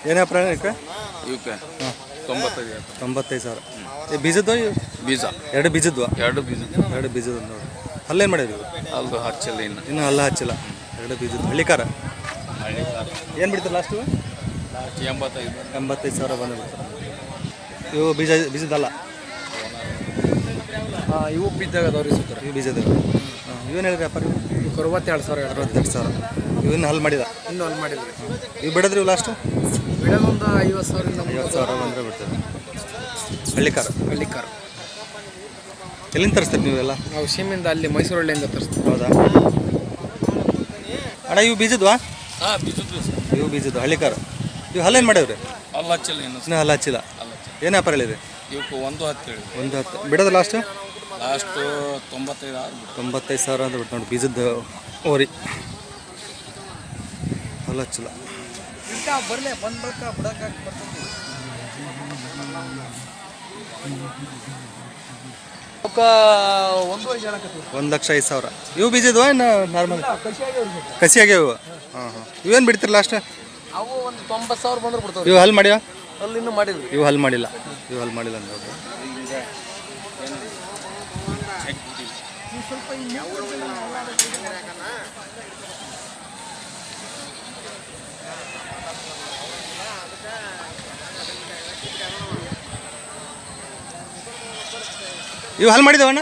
ಏನು ವ್ಯಾಪಾರ ಇವಕ್ಕೆ? ಇವಕ್ಕೆ ಹಾಂ 95 ಈ ಬೀಜದ್ದು ಬೀಜ ಎರಡು ಬೀಜದ್ವಾ? ಎರಡು ಬೀಜದ ನೋಡಿ ಅಲ್ಲೇನು ಮಾಡಿರಿ ಅಲ್ದು ಹಚ್ಚಲ್ಲ ಇನ್ನೂ ಅಲ್ಲ ಹಚ್ಚಿಲ್ಲ. ಎರಡು ಬೀಜದ್ದು ಹಳ್ಳಿಕಾರ ಏನು ಬಿಡ್ತಾರೆ ಲಾಸ್ಟು? 85,000 ಬಂದು ಬಿಡ್ತಾರೆ. ಇವು ಬೀಜದಲ್ಲ? ಹಾಂ ಇವು ಬಿದ್ದಾಗ ಅದಾವ್ರಿ ಸರ್. ಇವು ಬೀಜದ ಹಾಂ ಇವೇನು ಹೇಳಿರಿ ವ್ಯಾಪಾರ? 62,000 ಇವನ್ನ ಹಲ್ ಮಾಡಿದ? ಇನ್ನೂ ಅಲ್ಲಿ ಮಾಡಿದ್ರಿ. ಇವು ಬಿಡೋದ್ರಿ ಇವು ಲಾಸ್ಟು? ಬಿಡೋದೊಂದು 50,000 50,000 ಬಂದರೆ ಬಿಡ್ತದೆ. ಹಳ್ಳಿಕಾರ ಎಲ್ಲಿಂದ ತರಿಸ್ತೀರಿ ನೀವೆಲ್ಲ? ನಾವು ಸೀಮೆಯಿಂದ ಅಲ್ಲಿ ಮೈಸೂರು ಹಳ್ಳಿಯಿಂದ ತರಿಸ್ತೀವಿ. ಹೌದಾ ಅಣ್ಣ ಇವು ಬೀಜದ್ವಾ? ಹಾಂ ಬೀಜದ್ದು ಇವು ಬೀಜದ್ದು ಹಳ್ಳಿಕಾರ. ಇವು ಹಲ್ಲೇನು ಮಾಡ್ಯಾವ್ರಿ? ಅಲ್ಲ ಹಚ್ಚಿಲ್ಲ ಇನ್ನೂ ಹಲ್ಲ ಹಚ್ಚಿಲ್ಲ. ಏನು ವ್ಯಾಪಾರ ಹೇಳಿರಿ? ಇವಕ್ಕೆ 110 ಹೇಳಿ. 110 ಬಿಡೋದು ಲಾಸ್ಟು? ಲಾಸ್ಟು 95,000 ಅಂತ ಬಿಟ್ಟು ನೋಡಿ ಬೀಜದ್ದು ಓರಿ ಹಲ್ಲ ಹಚ್ಚಿಲ್ಲ. ಬರಲೇ ಬಂದು ಬಳಕ ಬಿಡಕ್ಕೆ ಬರ್ತದೆ. 1,05,000. ಇವು ಬೀಜದ್ವಾ ಇನ್ನು ನಾರ್ಮಲ್? ಕಸಿ ಆಗ್ಯಾವ ಇವು? ಹಾಂ ಇವೇನು ಬಿಡ್ತೀರಿ ಲಾಸ್ಟ್? ಅವು ಒಂದು 90,000 ಬಂದ್ರೆ ಬಿಡ್ತಾವೆ. ಇವು ಹಲ್ ಮಾಡ್ಯಾವ? ಅಲ್ಲಿ ಇನ್ನೂ ಮಾಡಿದ್ವಿ. ಇವು ಹಲ್ ಮಾಡಿಲ್ಲ ಅಂತ ನೋಡ್ರಿ. ಇವು ಹಲ್ ಮಾಡಿದವಣ್ಣ?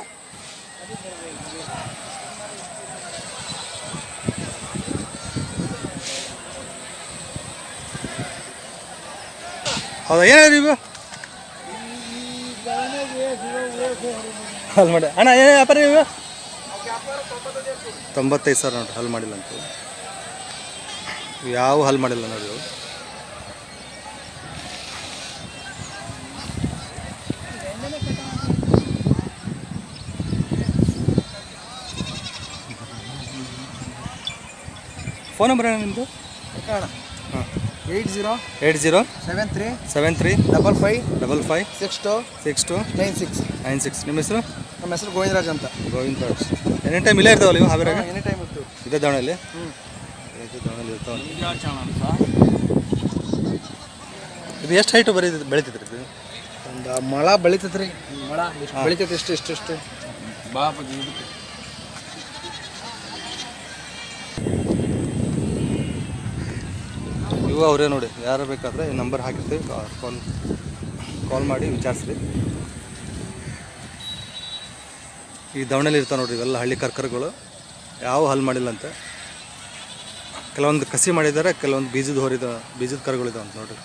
ಹೌದಾ ಏನಾದ್ರು ಇವು ಹಲ್ ಮಾಡಿ ಅಣ್ಣ ಏನು ವ್ಯಾಪಾರ ಇವು? 95,000 ನೋಡ್ರಿ ಹಲ್ ಮಾಡಿಲ್ಲ ಅಂತ. ಯಾವ ಹಲ್ ಮಾಡಿಲ್ಲ ನೋಡಿ ಇವು. ಫೋನ್ ನಂಬರ್ ಅಣ್ಣ ನಿಮ್ಮದು? ಹಾಂ 80 73 55 62 96. ನಿಮ್ಮ ಹೆಸರು? ನಮ್ಮ ಹೆಸರು ಗೋವಿಂದರಾಜ್ ಅಂತ. ಗೋವಿಂದರಾಜ್. ಎನಿ ಟೈಮ್ ಇಲ್ಲೇ ಇರ್ತಾವಲ್ಲ ಇವು ಹಾವೇರಾಗ? ಎನಿ ಟೈಮ್ ಇರ್ತೀವಿ ಇದೇ ದಾವಣಲ್ಲಿ? ದಾವಣಲ್ಲಿ ಇರ್ತಾವ. ಇದು ಎಷ್ಟು ಹೈಟು ಬೆಳಿತೈತ್ರಿ ಇದು? ಒಂದು ಮಳ ಬೆಳಿತೈತ್ರಿ. ಮಳ ಎಷ್ಟು ಬೆಳಿತೈತೆ? ಎಷ್ಟು ಇವು ಅವರೇ ನೋಡಿ. ಯಾರು ಬೇಕಾದರೆ ಈ ನಂಬರ್ ಹಾಕಿರ್ತೀವಿ, ಕಾಲ್ ಮಾಡಿ ವಿಚಾರಿಸ್ರಿ. ಈ ದಾವಣಲ್ಲಿ ಇರ್ತಾವೆ ನೋಡಿರಿ ಇವೆಲ್ಲ ಹಳ್ಳಿ ಕರ್ಕರುಗಳು. ಯಾವ ಹಲ್ ಮಾಡಿಲ್ಲಂತೆ. ಕೆಲವೊಂದು ಕಸಿ ಮಾಡಿದ್ದಾರೆ, ಕೆಲವೊಂದು ಬೀಜದ ಕರುಗಳಿದಾವೆ ಅಂತ ನೋಡಿರಿ.